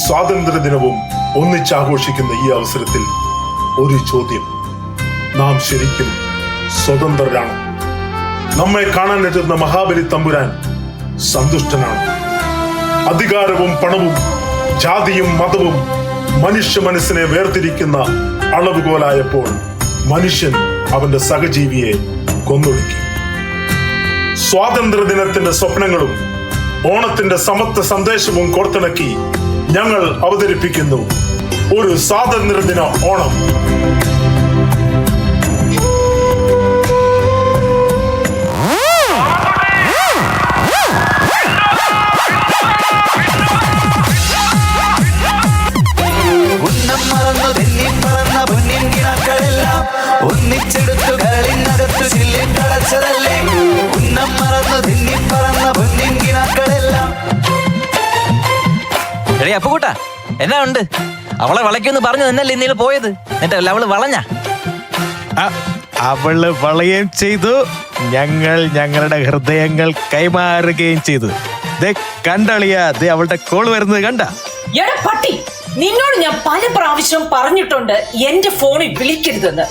സ്വാതന്ത്ര്യ ദിനവും ഒന്നിച്ചാഘോഷിക്കുന്ന ഈ അവസരത്തിൽ ഒരു ചോദ്യം: നാം ശരിക്കും സ്വതന്ത്രരാണ്? നമ്മെ കാണാനെത്തുന്ന മഹാബലി തമ്പുരാൻ സന്തുഷ്ടനാണ്? അധികാരവും പണവും ജാതിയും മതവും മനുഷ്യ മനസ്സിനെ വേർതിരിക്കുന്ന അളവുകോലായപ്പോൾ മനുഷ്യൻ അവന്റെ സഹജീവിയെ കൊന്നൊടുക്കി. സ്വാതന്ത്ര്യ ദിനത്തിന്റെ സ്വപ്നങ്ങളും ഓണത്തിന്റെ സമത്വ സന്ദേശവും കോർത്തിണക്കി ഞങ്ങൾ അവതരിപ്പിക്കുന്നു ഒരു സ്വാതന്ത്ര്യദിന ഓണം. ഒന്നിച്ചെടുത്തു കളിനകത്തു ചില്ലിക്കളച്ചതല്ലേ, ഉന്നം മറന്നു തിന്നിപ്പറന്ന പൊന്നിൻകിനാക്കളെല്ലാം. അപ്പുകൂട്ടാ, എന്നാ ഉണ്ട്? അവളെ വളയ്ക്കൊന്ന് പറഞ്ഞു തന്നല്ലേ ഇന്നലെ പോയത്, എന്നിട്ടല്ല അവള് വളഞ്ഞ? അവള് വളയുകയും ചെയ്തു, ഞങ്ങൾ ഞങ്ങളുടെ ഹൃദയങ്ങൾ കൈമാറുകയും ചെയ്തു. കണ്ടളിയാ, അവളുടെ കോൾ വരുന്നത് കണ്ട? എടാ പട്ടി, നിന്നോട് ഞാൻ പല പ്രാവശ്യം പറഞ്ഞിട്ടുണ്ട് എന്റെ ഫോണിൽ വിളിക്കരുതെന്ന്.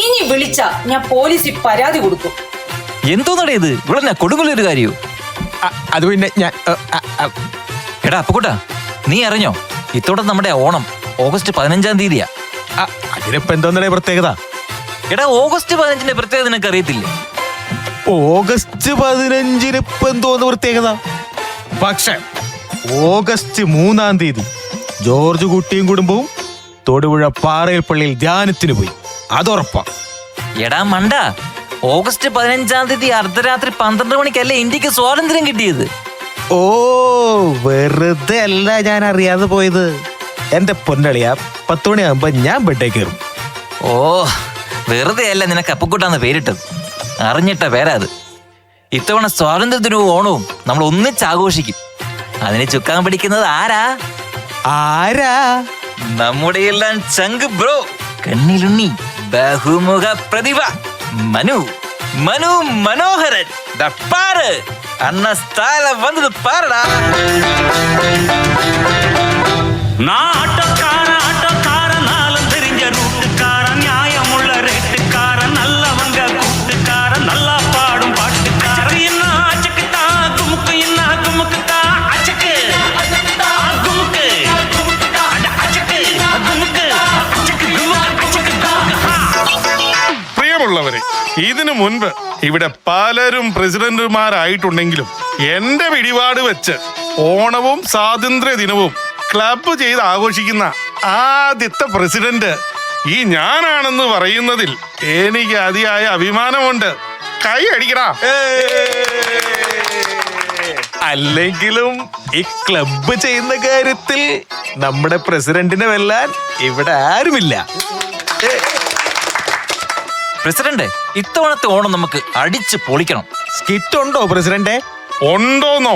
ഇനി വിളിച്ച ഞാൻ പോലീസിൽ പരാതി കൊടുക്കും. എന്തോന്നടേ ഇത്? ഇവിടെ കൊടുങ്ങല്ലൊരു കാര്യോ? അത് പിന്നെ ഞാൻ എടാ അപ്പുകൂട്ടാ, നീ അറിഞ്ഞോ ഇത്തോടെ നമ്മുടെ ഓണം ഓഗസ്റ്റ് 15-ാം തീയതിയാ? അതിനിപ്പോ എന്തോന്നടേ പ്രത്യേകത? എടാ ഓഗസ്റ്റ് 15-ന്റെ പ്രത്യേകത നിനക്ക് അറിയത്തില്ലേ? ഓഗസ്റ്റ് 15-ന് ഇപ്പൊ എന്തോന്ന് പ്രത്യേകത? പക്ഷെ ഓഗസ്റ്റ് 3-ാം തീയതി ജോർജ് കുട്ടിയും കുടുംബവും തൊടുപുഴ പാറയിൽ പള്ളിയിൽ ധ്യാനത്തിന് പോയി, അതുറപ്പാ. എടാ മണ്ട, ഓഗസ്റ്റ് 15-ാം തീയതി അർദ്ധരാത്രി 12 മണിക്കല്ലേ ഇന്ത്യക്ക് സ്വാതന്ത്ര്യം കിട്ടിയത്? ഓ, വെറുതെ അല്ല ഞാൻ അറിയാതെ പോയത്. എന്റെ പൊന്നളിയാ, 10 മണിയാകുമ്പോ ഞാൻ ബെഡേ കയറും. ഓ, വെറുതെ അല്ല നിനക്ക് അപ്പുക്കുട്ടാന്ന് പേരിട്ടത്, അറിഞ്ഞിട്ട പേരാ അത്. ഇത്തവണ സ്വാതന്ത്ര്യദിനവും ഓണവും നമ്മൾ ഒന്നിച്ചാഘോഷിക്കും. അതിന് ചുക്കാൻ പിടിക്കുന്നത് ആരാ? നമ്മുടെ എല്ലാം ചങ്ക് ബ്രോ, കണ്ണിലുണ്ണി, ബഹുമുഖ പ്രതിഭ, മനു മനോഹരൻ. പാറ് അണ്ണ സ്ഥാല വന്നത് പാറടാ. ஆட்டோக்காரன் நாளும் தெரிஞ்ச ரூட்டுக்காரன், நியாயமுள்ள ரேட்டுக்காரன், நல்லவங்க கூட்டுக்காரன், நல்லா பாடும் பாட்டுக்காரன். என்ன அச்சக்குத்தா குமுக்கு, என்ன குமுக்குத்தா அச்சக்கு குமுக்கு, அச்சக்கு குமுக்கு, அச்சக்கு அச்சக்கு. പ്രിയമുള്ളവരെ, ഇതിനു മുൻപ് ഇവിടെ പലരും പ്രസിഡന്റുമാരായിട്ടുണ്ടെങ്കിലും എന്റെ പിടിപാട് വെച്ച് ഓണവും സ്വാതന്ത്ര്യ ദിനവും ക്ലബ് ചെയ്ത് ആഘോഷിക്കുന്ന ആദ്യത്തെ പ്രസിഡന്റ് ഈ ഞാനാണെന്ന് പറയുന്നതിൽ എനിക്ക് അതിയായ അഭിമാനമുണ്ട്. കൈ അടിക്കടാ. അല്ലെങ്കിലും ഈ ക്ലബ് ചെയ്യുന്ന കാര്യത്തിൽ നമ്മുടെ പ്രസിഡന്റിനെ വെല്ലാൻ ഇവിടെ ആരുമില്ല. പ്രസിഡന്റ്, ഇത്തവണത്തെ ഓണം നമുക്ക് അടിച്ച് പൊളിക്കണം. സ്കിറ്റ് ഉണ്ടോ പ്രസിഡന്റെ? ഉണ്ടോന്നോ?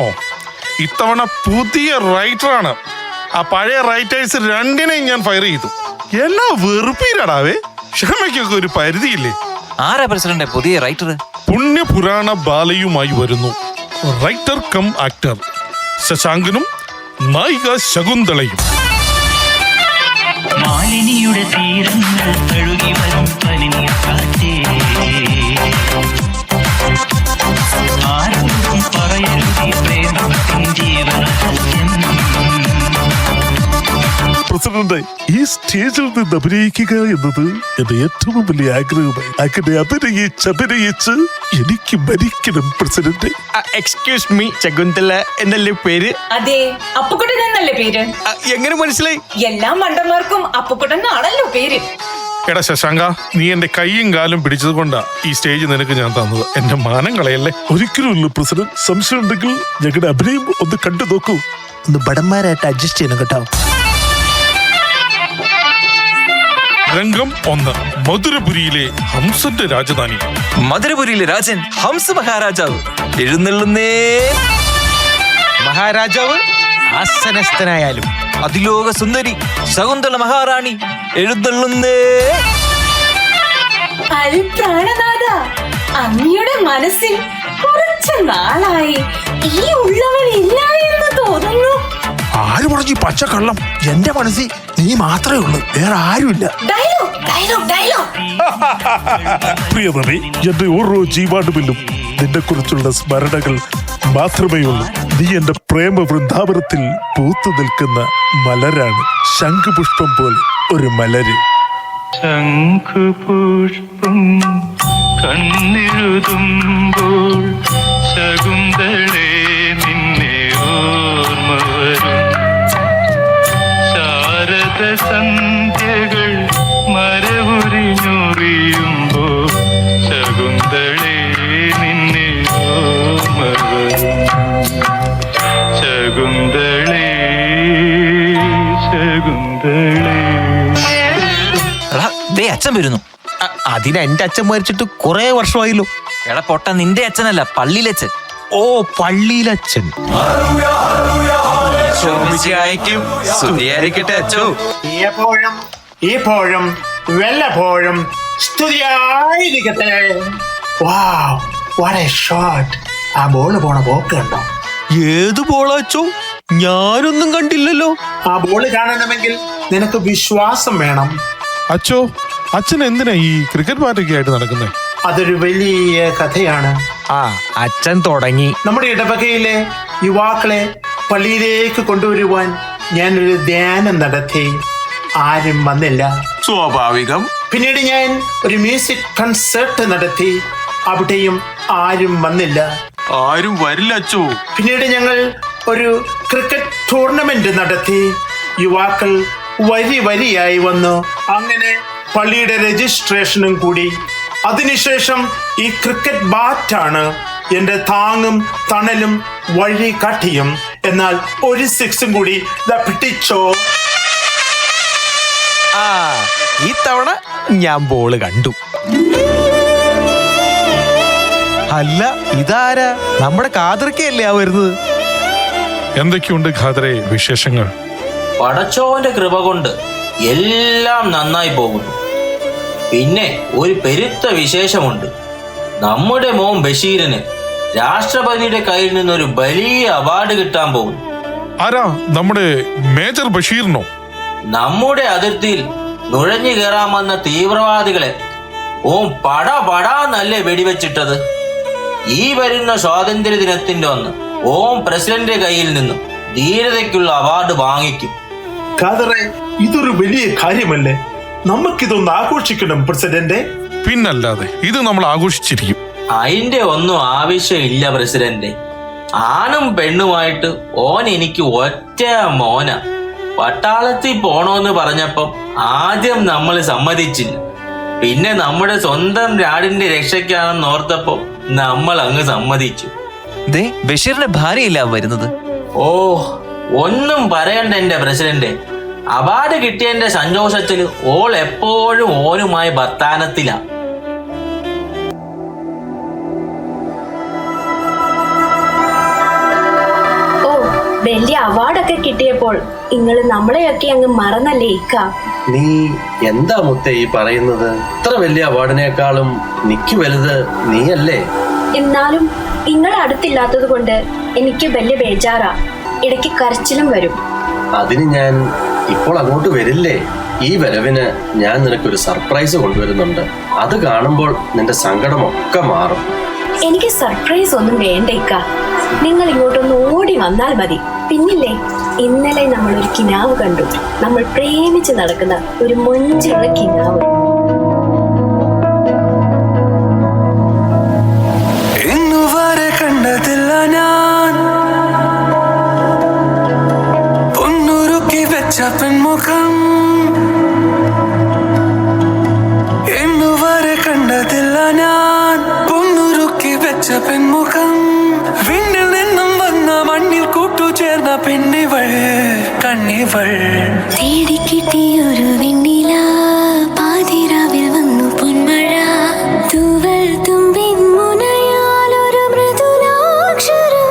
ഇത്തവണ പുതിയ റൈറ്ററാണ്. ആ പഴയ റൈറ്റേഴ്സ് രണ്ടിനെയും ഞാൻ ഫയർ ചെയ്തു. എല്ലാം വെറുപ്പീരാടാവേ. ക്ഷമയ്ക്കൊക്കെ ഒരു പരിധിയില്ലേ? ആരാ പ്രസിഡന്റ് പുതിയ റൈറ്റർ? പുണ്യപുരാണ ബാലയുമായി വരുന്നു റൈറ്റർ കം ആക്ടർ ശശാങ്കനും നായിക ശകുന്തളയും. മാലിനിയുടെ തീരങ്ങൾ തഴുകി വരും പനിനീർക്കാറ്റേ, ആരോടും പറയരുതീ പ്രേമത്തിൻ ജീവനസത്യം. പ്രസിഡന്റ്, ഈ സ്റ്റേജിൽ നിന്ന് അഭിനയിക്കുക എന്നത് എന്റെ ഏറ്റവും വലിയ ആഗ്രഹമായി. അങ്ങനെ അഭിനയിച്ച് എനിക്ക് മരിക്കണം പ്രസിഡന്റ്. എക്സ്ക്യൂസ് മീ, ശകുന്തള എന്നല്ലേ പേര്? അതെ, അപ്പുക്കുട്ടൻ എന്നല്ലേ പേര്? എങ്ങനെ മനസ്സിലായി? എല്ലാ മണ്ടന്മാർക്കും അപ്പുക്കുട്ടൻ എന്നാണല്ലോ പേര്. എടാ ശശാങ്ക, നീ എന്റെ കൈയും കാലും പിടിച്ചത് കൊണ്ടാ ഈ സ്റ്റേജ് നിനക്ക് ഞാൻ തന്നത്. എന്റെ മാനം കളയല്ലേ. ഒരിക്കലുമില്ല പ്രസിഡന്റ്. സംശയം ഉണ്ടെങ്കിൽ ഞങ്ങളുടെ അഭിനയം ഒന്ന് കണ്ടു നോക്കൂ. ഒന്ന് ബടന്മാരായിട്ട് അഡ്ജസ്റ്റ് ചെയ്യണം കേട്ടോ. രംഗം 1. മധുരപുരിയിലെ ഹംസന്റെ രാജധാനി. മധുരപുരിയിലെ രാജൻ ഹംസ മഹാരാജാവ് എഴുന്നള്ളുന്നേ. മഹാരാജാവ് ആസനസ്ഥനായാലും അതിലോക സുന്ദരി ശകുന്തള മഹാറാണി എഴുന്നള്ളുന്നേ. പ്രാണനാഥ, അങ്ങയുടെ മനസ്സിൽ കുറച്ചു നാളായി ഈ ഉള്ളവൻ ഇല്ല എന്ന് തോന്നുന്നു. ആര് പറഞ്ഞു ഈ പച്ചക്കള്ളം? എന്റെ മനസ്സിൽ നീ മാത്രമേ ഉള്ളൂ, വേറെ ആരുമില്ല. Dialogue dialogue dialogue. പ്രിയതമേ, എന്റെ ഓരോ ജീവാണുവിലും നിന്നെ കുറിച്ചുള്ള സ്മരണകൾ മാത്രമേ ഉള്ളൂ. നീ എന്റെ പ്രേമ വൃന്ദാവനത്തിൽ പൂത്തു നിൽക്കുന്ന മലരാണ്, ശംഖുപുഷ്പം പോലെ ഒരു മലര്. ശംഖുപുഷ്പം കണ്ണെഴുതുമ്പോൾ ശകുന്തളേ നിന്നെ ഓർമ്മ വരും. ശാരദ സന്ധ്യകൾ മരവുരിഞ്ഞൊറിയുമ്പോൾ ശകുന്തളേ നിന്നെ ഓർമ്മ വരും. ശകുന്തളേ ശകുന്തളേ. എടാ ദേ അച്ഛൻ വരുന്നു. അതിന് എന്റെ അച്ഛൻ മരിച്ചിട്ട് കുറെ വർഷമായല്ലോ. എടാ പൊട്ട, നിന്റെ അച്ഛനല്ല, പള്ളിയിലച്ഛൻ. ഓ, പള്ളിയിലച്ഛൻ. അച്ഛോ. ഇപ്പോഴും വല്ലപ്പോഴും സ്തുതിയായിരിക്കട്ടെ. വാവ്, what a shot. ആ ബോള് പോണ പോക്ക് കണ്ടോ? ഏത് ബോളാച്ചോ? ഞാനൊന്നും കണ്ടില്ലല്ലോ. ആ ബോള് കാണണമെങ്കിൽ നിനക്ക് വിശ്വാസം വേണം. അച്ഛോ, അച്ഛൻ എന്തിനാ ഈ ക്രിക്കറ്റ് പാറ്റൊക്കെ ആയിട്ട് നടക്കുന്നത്? അതൊരു വലിയ കഥയാണ്. ആ, അച്ഛൻ തുടങ്ങി. നമ്മുടെ ഇടവകയിലെ യുവാക്കളെ പള്ളിയിലേക്ക് കൊണ്ടുവരുവാൻ ഞാനൊരു ധ്യാനം നടത്തി. ആരും വന്നില്ല. സ്വാഭാവികം. പിന്നീട് ഞാൻ ഒരു മ്യൂസിക് കൺസേർട്ട് നടത്തി. അവിടെയും ആരും വന്നില്ല. ആരും വരില്ല അച്ചോ. പിന്നീട് ഞങ്ങൾ ഒരു ക്രിക്കറ്റ് ടൂർണമെന്റ് നടത്തി. യുവാക്കൾ വരി വരിയായി വന്നു. അങ്ങനെ പള്ളിയുടെ രജിസ്ട്രേഷനും കൂടി. അതിനുശേഷം ഈ ക്രിക്കറ്റ് ബാറ്റാണ് എന്റെ താങ്ങും തണലും വഴി കാട്ടിയും. എന്നാൽ ഒരു സിക്സും കൂടി പിടിച്ചോ. ആ, ഈ തവണ ഞാൻ ബോള് കണ്ടു. അല്ല, ഇതാരാ? നമ്മുടെ കാതർക്കയല്ലേ ആ വരുന്നത്? എന്തൊക്കെയുണ്ട് ഖാദറെ വിശേഷങ്ങൾ? പടച്ചോന്റെ കൃപ കൊണ്ട് എല്ലാം നന്നായി പോകുന്നു. പിന്നെ ഒരു പെരുത്ത വിശേഷമുണ്ട്. നമ്മുടെ മോൻ ബഷീറിന് രാഷ്ട്രപതിയുടെ കയ്യിൽ നിന്നൊരു വലിയ അവാർഡ് കിട്ടാൻ പോകുന്നു. ആരാ? നമ്മുടെ മേജർ ബഷീറിനോ? നമ്മുടെ അതിർത്തിയിൽ നുഴഞ്ഞു കയറാമെന്ന തീവ്രവാദികളെ ഓൻ പടാന്നല്ലേ വെടിവെച്ചിട്ടത്. ഈ വരുന്ന സ്വാതന്ത്ര്യ ദിനത്തിന്റെ അന്ന് ഓം പ്രസിഡന്റ് കയ്യിൽ നിന്നും ധീരതയ്ക്കുള്ള അവാർഡ് വാങ്ങിക്കും. ഖാദറെ, ഇതൊരു വലിയ കാര്യമല്ലേ? നമുക്കിതൊന്ന് ആഘോഷിക്കണം പ്രസിഡന്റ്. പിന്നല്ലാതെ, ഇത് നമ്മൾ ആഘോഷിച്ചിരിക്കും. അതിന്റെ ഒന്നും ആവശ്യമില്ല പ്രസിഡന്റ്. ആണും പെണ്ണുമായിട്ട് ഓൻ എനിക്ക് ഒറ്റ മോന. പട്ടാളത്തിൽ പോണോന്ന് പറഞ്ഞപ്പം ആദ്യം നമ്മൾ സമ്മതിച്ചില്ല. പിന്നെ നമ്മുടെ സ്വന്തം നാടിന്റെ രക്ഷയ്ക്കാണെന്ന് ഓർത്തപ്പോ നമ്മൾ അങ്ങ് സമ്മതിച്ചു. ദേ ബഷീറിന്റെ ഭാര്യയില്ല വരുന്നത്. ഓ, ഒന്നും പറയണ്ട എന്റെ പ്രസിഡന്റ്. അവാർഡ് കിട്ടിയതിന്റെ സന്തോഷത്തില് ഓൾ എപ്പോഴും ഓനുമായി വർത്താനത്തിലാ. ഓ, വലിയ അവാർഡൊക്കെ കിട്ടിയപ്പോൾ നിങ്ങൾ നമ്മളെയൊക്കെ അങ്ങ് മറന്നല്ലേ ഇക്ക? നീ എന്താ മുത്തേ ഈ പറയുന്നത്? ഇത്ര വലിയ അവാർഡിനേക്കാളും നിക്ക് വലുത് നീയല്ലേ? എന്നാലും നിങ്ങൾ അടുത്തില്ലാത്തത് കൊണ്ട് എനിക്ക് വലിയ ബേജാറാ. ഇടയ്ക്ക് കരച്ചിലും വരും. അതിന് ഞാൻ ഇപ്പോൾ അങ്ങോട്ട് വരില്ലേ? ഈ വരവിന് ഞാൻ നിനക്കൊരു സർപ്രൈസ് കൊണ്ടുവരുന്നുണ്ട്. അത് കാണുമ്പോൾ നിന്റെ സങ്കടമൊക്കെ മാറും. എനിക്ക് സർപ്രൈസ് ഒന്നും വേണ്ട ഇക്ക. നിങ്ങൾ ഇങ്ങോട്ടൊന്ന് ഓടി വന്നാൽ മതി. പിന്നില്ലേ, ഇന്നലെ നമ്മൾ ഒരു കിനാവ് കണ്ടു. നമ്മൾ പ്രേമിച്ച് നടക്കുന്ന ഒരു മൊഞ്ചുള്ള കിനാവ്. ഇന്നുവരെ കണ്ടതില്ല ഞാൻ പൊന്നുരുക്കി വെച്ച പെൺമുഖം. ഇന്നുവരെ കണ്ടതില്ല ഞാൻ പൊന്നുരുക്കി വെച്ച പെൺമുഖം. വിണ്ണിൽ നിന്നും വന്ന മണ്ണിൽ കൂട്ടുചേർന്ന പെണ്ണിവൾ കണ്ണിവൾ. തേടി കിട്ടിയൊരു വെണ്ണില പാതിരാവിൽ വന്നു പൊന്മഴ. തൂവൽ തുമ്പിൻ മുനയാൽ ഒരു മൃദുലാക്ഷരം.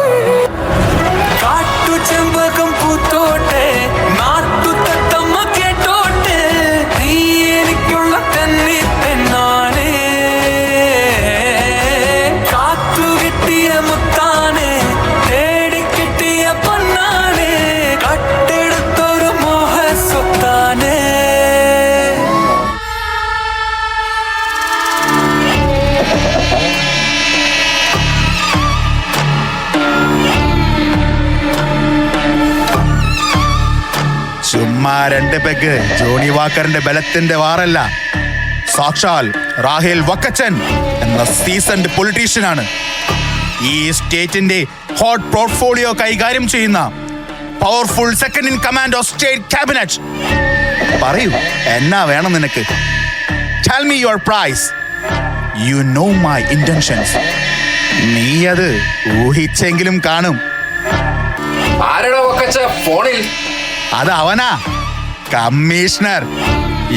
കാട്ടു ചെമ്പകം പൂത്തോട്ടെ, നാട്ടു തത്തമ്മ കേട്ടോട്ടെ, നീ എനിക്കുള്ള കന്നി പെണ്ണാണ്. കാത്തു കിട്ടിയ മുത്താണ്, തേടി കിട്ടിയ പൊന്നാണ്. ചുമ്മാ 2 പെഗ് ജോണി വാക്കറിന്റെ ബലത്തിന്റെ വാറല്ല, സാക്ഷാൽ റാഹേൽ വക്കച്ചൻ എന്ന സീസൺഡ് പൊളിറ്റീഷ്യനാണ്. ഈ സ്റ്റേറ്റിന്റെ ഹോട്ട് പോർട്ട്ഫോളിയോ കൈകാര്യം ചെയ്യുന്ന powerful second in command of state cabinet. പറയൂ, എന്നാ വേണം നിനക്ക്? Tell me your price. You know my intentions. നീ അത് ഊഹിച്ചെങ്കിലും കാണും. ആരടാ വക്കച്ച ഫോണിൽ? അത് അവനാ, കമ്മീഷണർ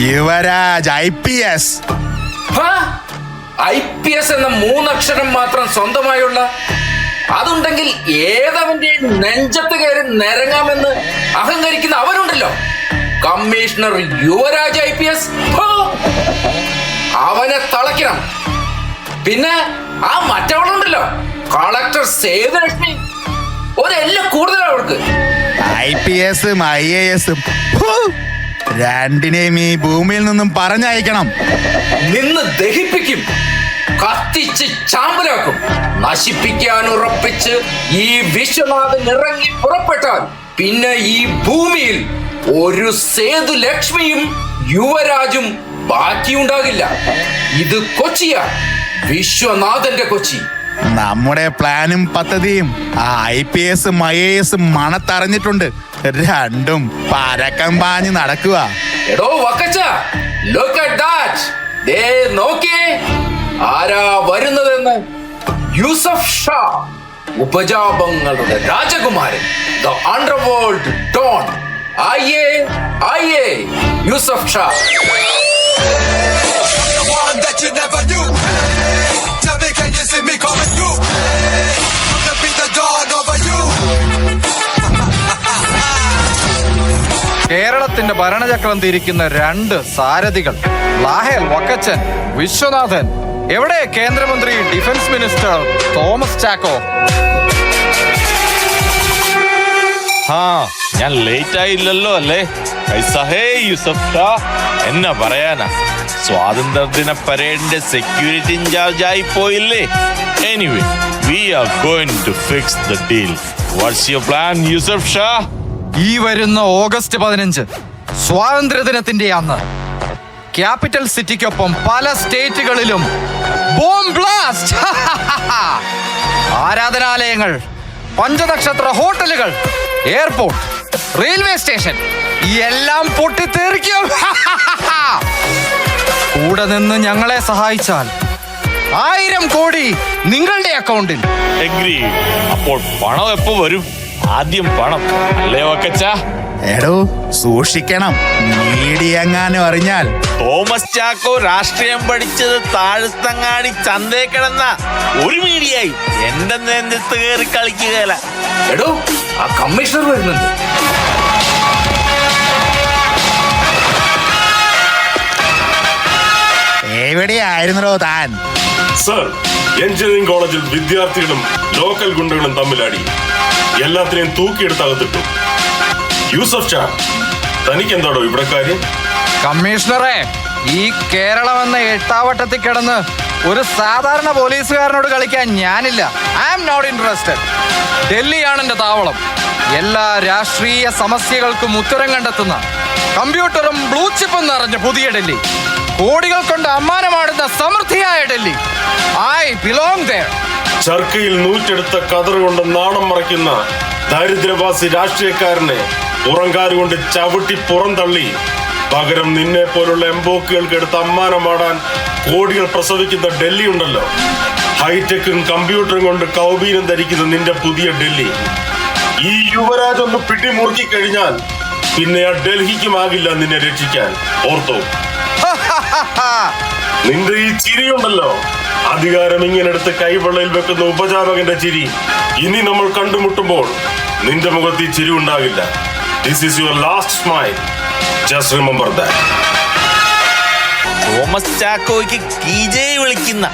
യുവരാജ് IPS. IPS എന്ന 3 അക്ഷരം മാത്രം സ്വന്തമായുള്ള, അതുണ്ടെങ്കിൽ ഏതവന്റെ നെഞ്ചത്ത് കയറി നിരങ്ങാമെന്ന് അഹങ്കരിക്കുന്ന അവനുണ്ടല്ലോ, കമ്മീഷണർ യുവരാജ് IPS. അവനെ തളയ്ക്കണം. പിന്നെ ആ മറ്റവളുണ്ടല്ലോ, കളക്ടർ സേതുലക്ഷ്മി, ഒരെല്ലാം കൂടുതലാണ് അവൾക്ക്. IPSഉം IASഉം രണ്ടിനെയും ഈ ഭൂമിയിൽ നിന്നും പറഞ്ഞയക്കണം. നിന്ന് ദഹിപ്പിക്കും, കത്തിച്ച് ചാമ്പലാക്കും. നശിപ്പിക്കാൻ ഉറപ്പിച്ച് ഈ വിശ്വനാഥൻ ഇറങ്ങി പുറപ്പെട്ടാൽ പിന്നെ ഈ ഭൂമിയിൽ ഒരു സേതു ലക്ഷ്മിയും യുവരാജും ബാക്കിയുണ്ടാകില്ല. ഇത് കൊച്ചിയാ, വിശ്വനാഥന്റെ കൊച്ചി. നമ്മുടെ പ്ലാനും പദ്ധതിയും ആ IPSഉം IASഉം മണത്തറിഞ്ഞിട്ടുണ്ട്. രണ്ടും പരക്കം പാഞ്ഞ് നടക്കുക. എടോ വക്കച്ച, look at that. ദേ നോക്കിയേ, ആരാ വരുന്നതെന്ന്. യൂസഫ് ഷാ, ഉപജാപങ്ങളുടെ രാജകുമാരൻ, the underworld don, IA Yusuf Shah. കേരളത്തിന്റെ ഭരണചക്രം തിരിക്കുന്ന 2 സാരഥികൾ, റാഹേൽ വക്കച്ചൻ, വിശ്വനാഥൻ. എവിടെ കേന്ദ്രമന്ത്രി ഡിഫൻസ് മിനിസ്റ്റർ തോമസ് ചാക്കോ? ഞാൻ ലേറ്റ് ആയില്ലല്ലോ അല്ലേ? യൂസഫ് ഷാ, എന്നാ പറയാനാ, സ്വാതന്ത്ര്യദിന പരേഡിന്റെ സെക്യൂരിറ്റി ഇൻചാർജ് ആയി പോയില്ലേ? Anyway, we are going to fix the deal. What's your plan Yusuf Shah? ഈ വരുന്ന ഓഗസ്റ്റ് 15 സ്വാതന്ത്ര്യദിനത്തിന്റെ അന്ന് ക്യാപിറ്റൽ സിറ്റിക്കൊപ്പം പല സ്റ്റേറ്റുകളിലും ബോംബ് ബ്ലാസ്റ്റ്. ആരാധനാലയങ്ങൾ, പഞ്ചനക്ഷത്ര ഹോട്ടലുകൾ, എയർപോർട്ട്, റെയിൽവേ സ്റ്റേഷൻ എല്ലാം പൊട്ടിത്തെറിക്കും. കൂടെ നിന്ന് ഞങ്ങളെ സഹായിച്ചാൽ 1000 കോടി നിങ്ങളുടെ അക്കൗണ്ടിൽ. എഗ്രി. അപ്പോൾ പണം എപ്പോ വരും? ആദ്യം പണം അല്ലേ വക്കച്ച? എടോ സൂക്ഷിക്കണം, മീഡിയെങ്ങാനും അറിഞ്ഞാൽ. തോമസ് ചാക്കോ രാഷ്ട്രീയം പഠിച്ചത് താഴത്തങ്ങാടി ചന്തേ കിടന്ന ഒരു മീഡിയായി എന്റെ നെഞ്ചത്ത് കയറി കളിക്കുകയല്ല. എടോ, ആ കമ്മീഷണർ വരുന്നുണ്ട്. എവിടെയായിരുന്നോ താൻ? സർ, എഞ്ചിനീയറിംഗ് കോളേജിൽ വിദ്യാർത്ഥികളും ലോക്കൽ ഗുണ്ടകളും തമ്മിലടി. എല്ലാത്തിനെയും തൂക്കിയെടുത്ത് അകത്തിട്ടു. യൂസഫ് ഷാ, തനിക്ക് എന്താടോ ഇവിടെ കാര്യം? കമ്മീഷണറെ, ഈ കേരളം എന്ന 8-വട്ടത്തിൽ കിടന്ന് ഒരു സാധാരണ പോലീസുകാരനോട് കളിക്കാൻ ഞാനില്ല. I am not interested. ഡൽഹിയാണ് എന്റെ താവളം. എല്ലാ രാഷ്ട്രീയ സമസ്യകൾക്കും ഉത്തരം കണ്ടെത്തുന്ന കമ്പ്യൂട്ടറും ബ്ലൂ ചിപ്പും നിറഞ്ഞ പുതിയ ഡൽഹി, കോടികൾ കൊണ്ട് അമ്മാനമാടുന്ന സമൃദ്ധിയായ ഡൽഹി. I belong there. ചർക്കയിൽ നൂറ്റെടുത്ത കതറ് കൊണ്ട് നാണം മറയ്ക്കുന്ന ദാരിദ്ര്യവാസി രാഷ്ട്രീയക്കാരനെ പുറംകാരുകൊണ്ട് ചവിട്ടി പുറന്തള്ളി പകരം നിന്നെ പോലുള്ള എംബോക്കുകൾക്ക് എടുത്ത് അമ്മാനമാടാൻ കോടികൾ പ്രസവിക്കുന്ന ഡൽഹി ഉണ്ടല്ലോ, ഹൈടെക്കും കമ്പ്യൂട്ടറും കൊണ്ട് കൗബീനം ധരിക്കുന്ന നിന്റെ പുതിയ ഡൽഹി. ഈ യുവരാജ് ഒന്ന് പിടിമുറുക്കി കഴിഞ്ഞാൽ പിന്നെ ആ ഡൽഹിക്കുമാകില്ല നിന്നെ രക്ഷിക്കാൻ. ഓർത്തോ? നിന്റെ ഈ ചിരിയുണ്ടല്ലോ, അധികാരം ഇങ്ങനെ എടുത്ത് കൈവെള്ളയിൽ വെക്കുന്ന ഉപജാപകന്റെ ചിരി. ഇനി നമ്മൾ കണ്ടുമുട്ടുമ്പോൾ നിന്റെ മുഖത്ത് ഈ ചിരി ഉണ്ടാകില്ല. This is your last smile. Just remember that. Thomas ചാക്കോയ്ക്ക് കീജേ വിളിക്കുന്ന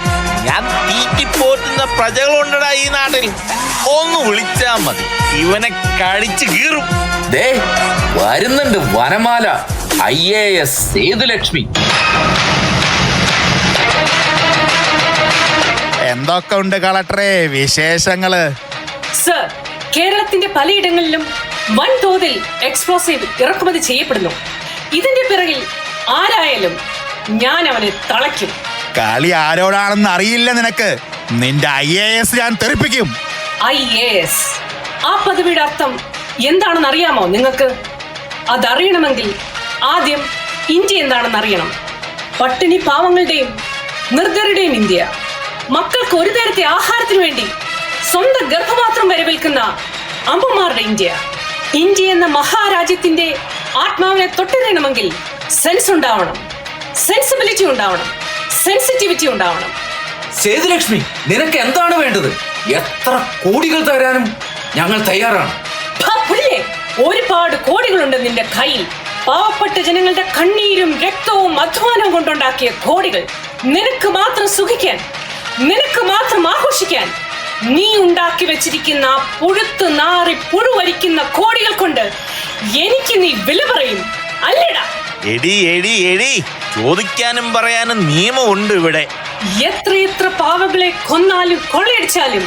ഞാൻ തീറ്റിപ്പോറ്റുന്ന പ്രജകളുണ്ടടാ ഈ നാട്ടിൽ. ഒന്ന് വിളിച്ചാ മതി, ഇവനെ കടിച്ചു കീറും. ദേ വരുന്നുണ്ട് വനമാല, IAS സേതുലക്ഷ്മി. എന്തൊക്കെ ഉണ്ട് കളക്ടറെ വിശേഷങ്ങള്? സർ, കേരളത്തിന്റെ പലയിടങ്ങളിലും വൻതോതിൽ എക്സ്പ്ലോസീവ് ഇറക്കുമതി ചെയ്യപ്പെടുന്നു. ഇതിന്റെ പിറകിൽ ആരായാലും ഞാൻ അവനെ തളയ്ക്കും. കളി ആരോടാണെന്ന് അറിയില്ല നിനക്ക്. നിന്റെ IAS ഞാൻ തെറിപ്പിക്കും. IAS ആ പദവിയുടെ അർത്ഥം എന്താണെന്ന് അറിയാമോ നിങ്ങൾക്ക്? അതറിയണമെങ്കിൽ ആദ്യം ഇന്ത്യ എന്താണെന്ന് അറിയണം. പട്ടിണി പാവങ്ങളുടെയും നിർദ്ധരുടെയും ഇന്ത്യ, മക്കൾക്ക് ഒരു നേരത്തെ ആഹാരത്തിനു വേണ്ടി സ്വന്തം ഗർഭപാത്രം വരെ വിൽക്കുന്ന അമ്മമാരുടെ ഇന്ത്യ. ഇന്ത്യ എന്ന മഹാരാജ്യത്തിന്റെ ആത്മാവിനെ തൊട്ടറിയണമെങ്കിൽ സെൻസ് ഉണ്ടാവണം, സെൻസിബിലിറ്റി ഉണ്ടാവണം, സെൻസിറ്റിവിറ്റി ഉണ്ടാവണം. സേതുലക്ഷ്മി, നിനക്ക് എന്താണ് വേണ്ടത്? എത്ര കോടികൾ തരാനും ഞങ്ങൾ തയ്യാറാണ്. ഒരുപാട് കോടികളുണ്ട് നിന്റെ കയ്യിൽ. പാവപ്പെട്ട ജനങ്ങളുടെ കണ്ണീരും രക്തവും അധ്വാനവും കൊണ്ടുണ്ടാക്കിയ കോടികൾ. നിനക്ക് മാത്രം സുഖിക്കാൻ, നിനക്ക് മാത്രം ആഘോഷിക്കാൻ നീ ഉണ്ടാക്കി വെച്ചിരിക്കുന്ന പുഴുത്തു നാറി പുഴുവരിക്കുന്ന കോടികൾ കൊണ്ട് എനിക്ക് നീ വില പറയും അല്ലേടാ? എടി എടി എടി, ചോദിക്കാനും പറയാനും നിയമമുണ്ട് ഇവിടെ. എത്രയെത്ര പാവകളെ കൊന്നാലും കൊള്ളയടിച്ചാലും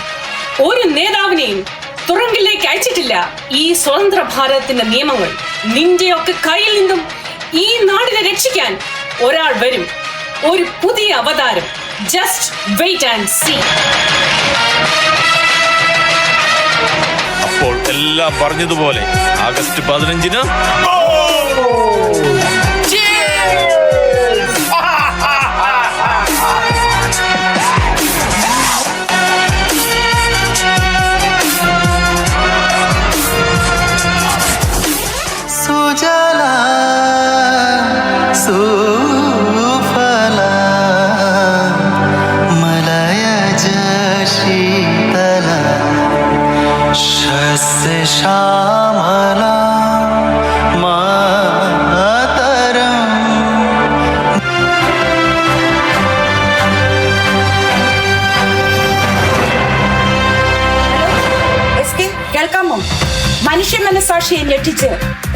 ഒരു നേതാവിനെയും തുറങ്കിലേക്ക് അയച്ചിട്ടില്ല ഈ സ്വതന്ത്ര ഭാരതത്തിന്റെ നിയമങ്ങൾ. നിന്റെയൊക്കെ കയ്യിൽ നിന്നും ഈ നാടിനെ രക്ഷിക്കാൻ ഒരാൾ വരും, ഒരു പുതിയ അവതാരം. Just wait and see. അപ്പോൾ എല്ലാം പറഞ്ഞതുപോലെ ആഗസ്റ്റ് 15-ന് സുജലാ സുഫലാ മലയജ ശീതലാ ശ്യാമലാ മാതരം. കേൾക്കാമോ? മനുഷ്യ മനസാക്ഷിയെ ഞെട്ടിച്ച്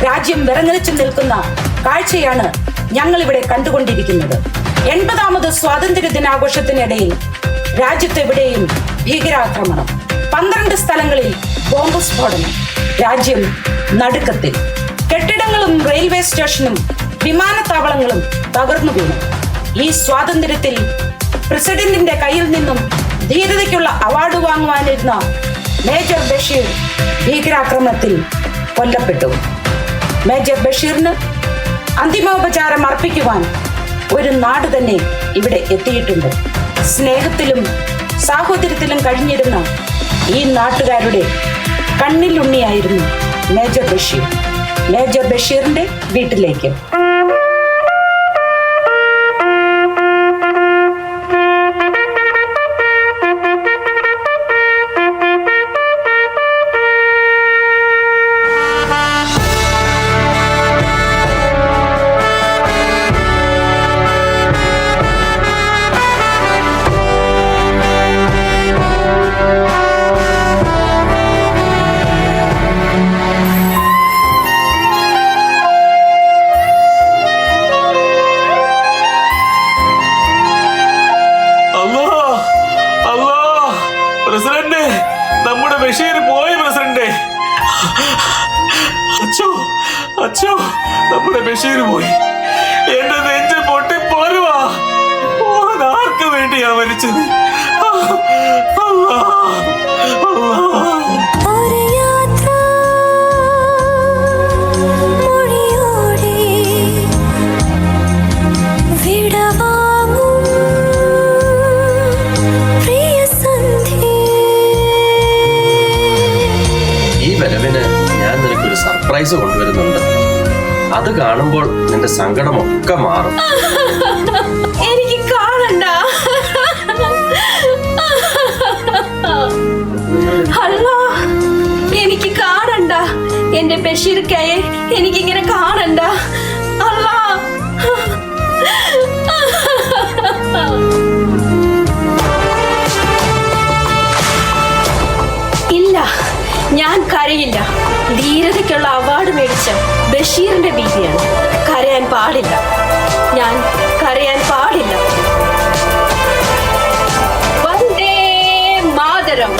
രാജ്യം വിറങ്ങലിച്ചു നിൽക്കുന്ന കാഴ്ചയാണ് ഞങ്ങൾ ഇവിടെ കണ്ടുകൊണ്ടിരിക്കുന്നത്. 80ാമത് സ്വാതന്ത്ര്യ ദിനാഘോഷത്തിനിടയിൽ രാജ്യത്തെവിടെയും ഭീകരാക്രമണം, 12 സ്ഥലങ്ങളിൽ ബോംബ് സ്ഫോടനം, രാജ്യം നടുക്കത്തിൽ. കെട്ടിടങ്ങളും റെയിൽവേ സ്റ്റേഷനും വിമാനത്താവളങ്ങളും തകർന്നു വീണു. ഈ സ്വാതന്ത്ര്യത്തിൽ പ്രസിഡന്റിന്റെ കയ്യിൽ നിന്നും ധീരതയ്ക്കുള്ള അവാർഡ് വാങ്ങുവാനിരുന്ന മേജർ ബഷീർ ഭീകരാക്രമണത്തിൽ കൊല്ലപ്പെട്ടു. മേജർ ബഷീറിന് അന്തിമോപചാരം അർപ്പിക്കുവാൻ ഒരു നാട് തന്നെ ഇവിടെ എത്തിയിട്ടുണ്ട്. സ്നേഹത്തിലും സാഹോദര്യത്തിലും കഴിഞ്ഞിരുന്ന ഈ നാട്ടുകാരുടെ കണ്ണിലുണ്ണിയായിരുന്നു മേജർ ബഷീർ. മേജർ ബഷീറിന്റെ വീട്ടിലേക്ക് പ്രസിഡന്റ്, നമ്മുടെ ബഷീർ പോയി പ്രസിഡന്റ്. അച്ചോ അച്ചോ, നമ്മുടെ ബഷീർ പോയി. എന്റെ നെഞ്ച് പൊട്ടി പോരുവാ. ഓൻ ആർക്ക് വേണ്ടിയാ മരിച്ചത്? സർപ്രൈസ് കൊണ്ടുവരുന്നുണ്ട്. അത് കാണുമ്പോൾ നിന്റെ സങ്കടമൊക്കെ മാറും. എനിക്ക് കാണണ്ട. അല്ലാ, എനിക്ക് കാണണ്ട. എന്റെ ബഷീർക്കായെ എനിക്കിങ്ങനെ കാണണ്ട. അല്ലാ, ഇല്ല, ഞാൻ കരയില്ല. ധീരതയ്ക്കുള്ള അവാർഡ് മേടിച്ച ബഷീറിന്റെ ബീവിയാണ്. കരയാൻ പാടില്ല, ഞാൻ കരയാൻ പാടില്ല. വന്ദേ മാതരം.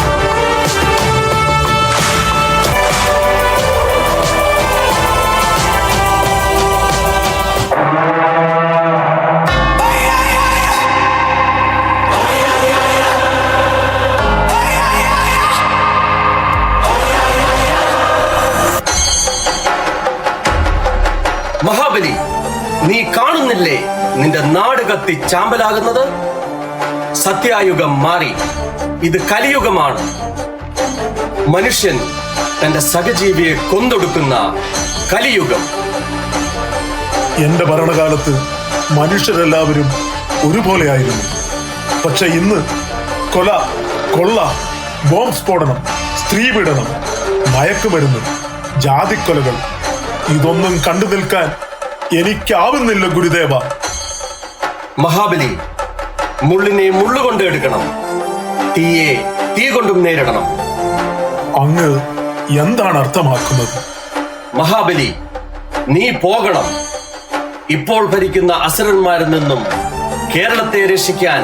മഹാബലി, നീ കാണുന്നില്ലേ നിന്റെ നാട് കത്തി ചാമ്പലാകുന്നത്? സത്യായുഗം മാറി, ഇത് കലിയുഗമാണ്. മനുഷ്യൻ തന്റെ സഹജീവിയെ കൊന്നൊടുക്കുന്ന കലിയുഗം. എന്റെ ഭരണകാലത്ത് മനുഷ്യരെല്ലാവരും ഒരുപോലെയായിരുന്നു. പക്ഷെ ഇന്ന് കൊല, കൊള്ള, ബോംബ് സ്ഫോടനം, സ്ത്രീപീഡനം, മയക്കുമരുന്ന്, ജാതിക്കൊലകൾ, ഇതൊന്നും കണ്ടു നിൽക്കാൻ എനിക്കാവുന്നില്ല ഗുരുദേവ. മഹാബലി, മുള്ളിനെ മുള്ളുകൊണ്ട് എടുക്കണം, തീയെ തീ കൊണ്ടും നേരിടണം. അങ്ങ് എന്താണ് അർത്ഥമാക്കുന്നത്? മഹാബലി, നീ പോകണം. ഇപ്പോൾ ഭരിക്കുന്ന അസുരന്മാരിൽ നിന്നും കേരളത്തെ രക്ഷിക്കാൻ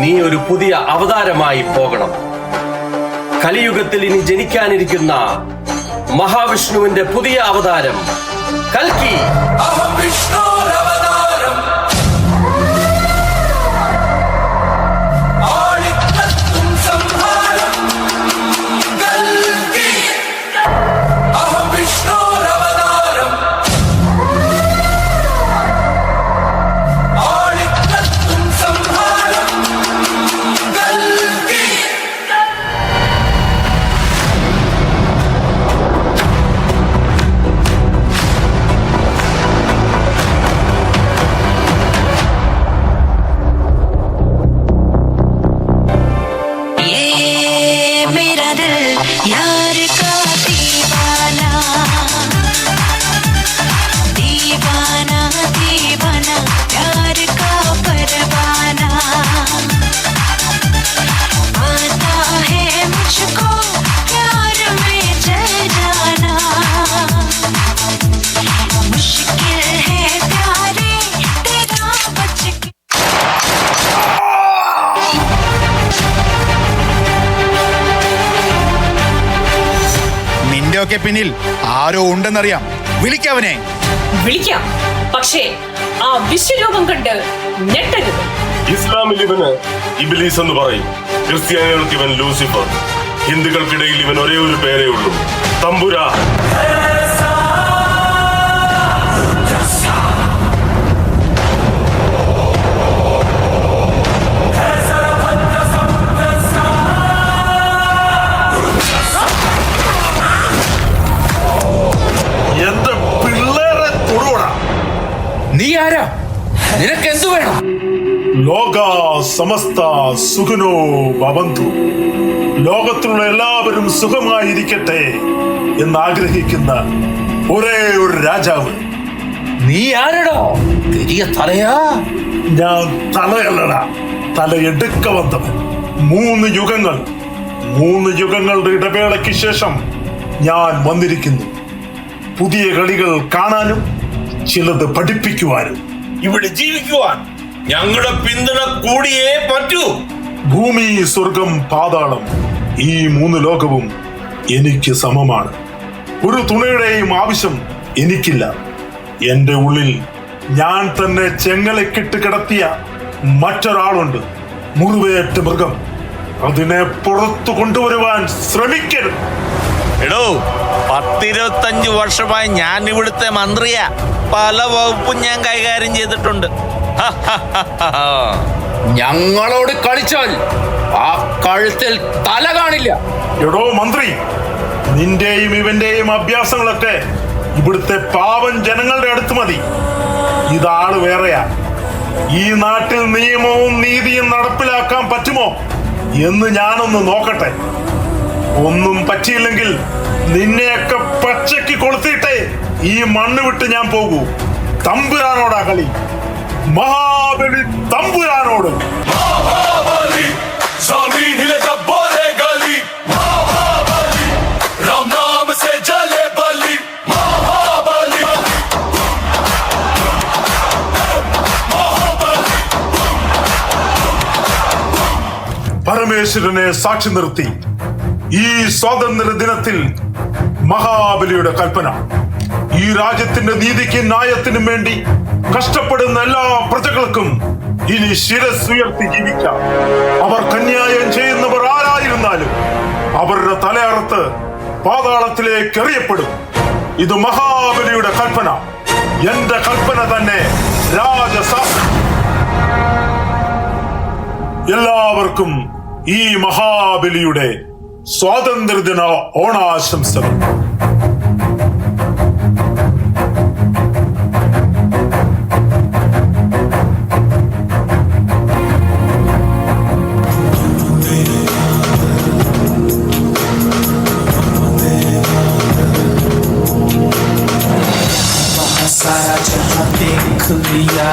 നീ ഒരു പുതിയ അവതാരമായി പോകണം. കലിയുഗത്തിൽ ഇനി ജനിക്കാനിരിക്കുന്ന മഹാവിഷ്ണുവിന്റെ പുതിയ അവതാരം കൽക്കി. ഒക്കെ പിന്നിൽ ആരോ ഉണ്ടെന്നറിയാം. വിളിക്കവനെ. വിളിക്കാം, പക്ഷേ ആ വിശ്വരൂപം കണ്ട് ഞെട്ടരുത്. ഇസ്ലാമിൽ ഇവന് ഇബ്ലീസ് എന്ന് പറയും, ക്രിസ്ത്യാനികൾക്ക് ഇവൻ ലൂസിഫർ, ഹിന്ദുക്കൾക്കിടയിൽ ഇവൻ ഒരേ ഒരു പേരേ ഉള്ളൂ, തമ്പുരാ. നീ ആരാ? നിനക്ക് എന്തു വേണം? ലോക സമസ്ത സുഖനോ ഭവന്തു. ലോകത്തിലുള്ള എല്ലാവരും സുഖമായിരിക്കട്ടെ എന്നാഗ്രഹിക്കുന്ന ഒരേ ഒരു രാജാവ്. നീ ആരടോ? വലിയ തലയാ? ഞാൻ തലയല്ലടാ, തലയെടുക്ക വന്നവൻ. 3 യുഗങ്ങളുടെ ഇടവേളയ്ക്ക് ശേഷം ഞാൻ വന്നിരിക്കുന്നു. പുതിയ കളികൾ കാണാനും ചിലത് പഠിപ്പിക്കുവാനും. ഇവിടെ ജീവിക്കുവാൻ ഞങ്ങളുടെ പിന്തുണ കൂടിയേ പറ്റൂ. ഭൂമി, സ്വർഗം, പാതാളം, ഈ 3 ലോകവും എനിക്ക് സമമാണ്. ഒരു തുണയുടെയും ആവശ്യം എനിക്കില്ല. എന്റെ ഉള്ളിൽ ഞാൻ തന്നെ ചെങ്ങലക്കിട്ട് കിടത്തിയ മറ്റൊരാളുണ്ട്, മുറിവേറ്റ മൃഗം. അതിനെ പുറത്തു കൊണ്ടുവരുവാൻ ശ്രമിക്കരുത്. എടോ, 10-25 വർഷമായി ഞാൻ ഇവിടുത്തെ മന്ത്രിയാ. പല വകുപ്പും ഞാൻ കൈകാര്യം ചെയ്തിട്ടുണ്ട്. ഞങ്ങളോട് കളിച്ചാൽ ആ കഴുത്തിൽ തല കാണില്ല. എടോ മന്ത്രി, നിന്റെയും ഇവന്റെയും അഭ്യാസങ്ങളൊക്കെ ഇവിടുത്തെ പാവം ജനങ്ങളുടെ അടുത്ത് മതി. ഇതാള് വേറെയാ. ഈ നാട്ടിൽ നിയമവും നീതിയും നടപ്പിലാക്കാൻ പറ്റുമോ എന്ന് ഞാനൊന്ന് നോക്കട്ടെ. ഒന്നും പറ്റിയില്ലെങ്കിൽ നിന്നെയൊക്കെ പച്ചയ്ക്ക് കൊളുത്തിയിട്ടേ ഈ മണ്ണ് വിട്ട് ഞാൻ പോകൂ. തമ്പുരാനോടാ കളി, മഹാബലി തമ്പുരാനോട്. പരമേശ്വരനെ സാക്ഷി നിർത്തി ഈ സ്വാതന്ത്ര്യ ദിനത്തിൽ മഹാബലിയുടെ കൽപ്പന, ഈ രാജ്യത്തിന്റെ നീതിക്കും ന്യായത്തിനും വേണ്ടി കഷ്ടപ്പെടുന്ന എല്ലാ പ്രജകൾക്കും ഇനി ശിരസ്സുയർത്തി ജീവിക്കാം. അവർ കന്യായം ചെയ്യുന്നവർ ആരായിരുന്നാലും അവരുടെ തലയറുത്ത് പാതാളത്തിലേക്ക് എറിയപ്പെടും. ഇത് മഹാബലിയുടെ കൽപ്പന. എന്റെ കൽപ്പന തന്നെ രാജശാസ്ത്രം. എല്ലാവർക്കും ഈ മഹാബലിയുടെ സ്വാതന്ത്ര്യദിന ഓണാശംസകൾ. सारा जहां देख लिया,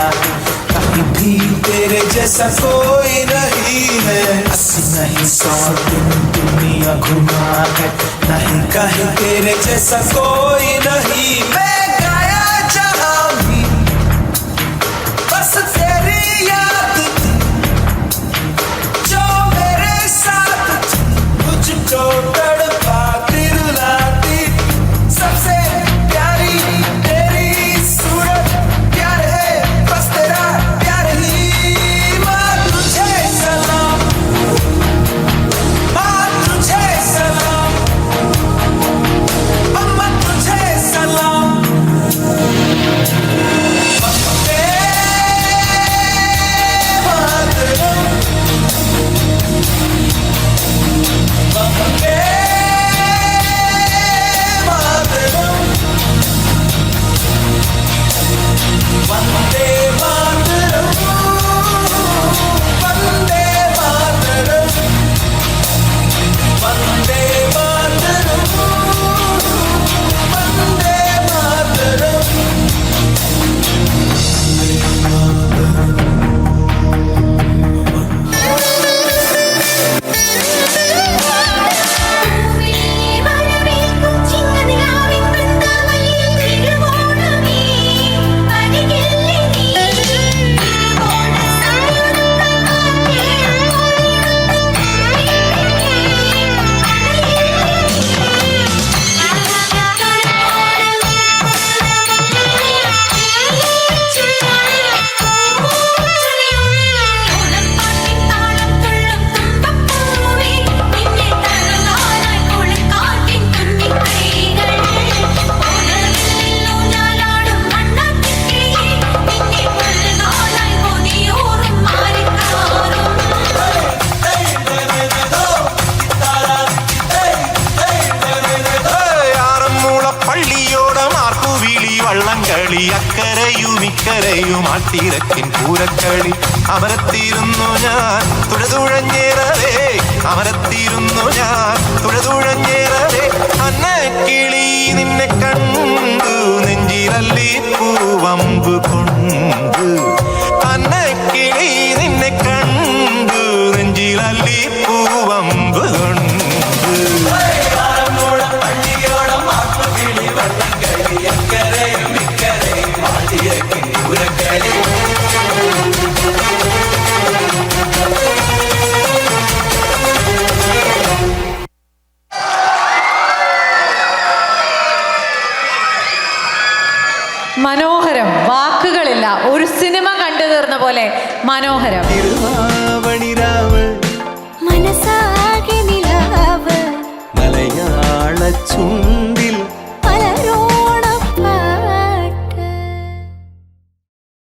कहीं भी तेरे जैसा कोई नहीं है. 80 नहीं 100 दिन दुनिया घुमा है, नहीं कहीं तेरे जैसा कोई नहीं. मैं गाया जहां भी बस तेरी याद थी, जो मेरे साथ थी, मुझको तड़पाती रुलाती. सबसे प्यारी तेरी सूरत, प्यार है बस तेरा प्यार ही. माँ तुझे सलाम, माँ तुझे सलाम, अम्मा तुझे सलाम. वंदे मातरम, वंदे मातरम, वंदे मातरम, वंदे मातरम, वंदे मातरम, वंदे मातरम. വള്ളംകളി അക്കരയും ഇക്കരയും ആട്ടിരക്കിൻ പൂരക്കളി. അമരത്തിരുന്നു ഞാൻ തുഴതുഴഞ്ഞേറവേ, അമരത്തിരുന്നു ഞാൻ തുഴതുഴഞ്ഞേറവേ. അന്നക്കിളി നിന്നെ കണ്ടു നെഞ്ചിലല്ലി പൂവമ്പ് കൊണ്ട്. അന്നക്കിളി നിന്നെ കണ്ടു നെഞ്ചിലല്ലി പൂവമ്പ് കൊണ്ട്. മനോഹരം, വാക്കുകളില്ല. ഒരു സിനിമ കണ്ടു തീർന്ന പോലെ മനോഹരം.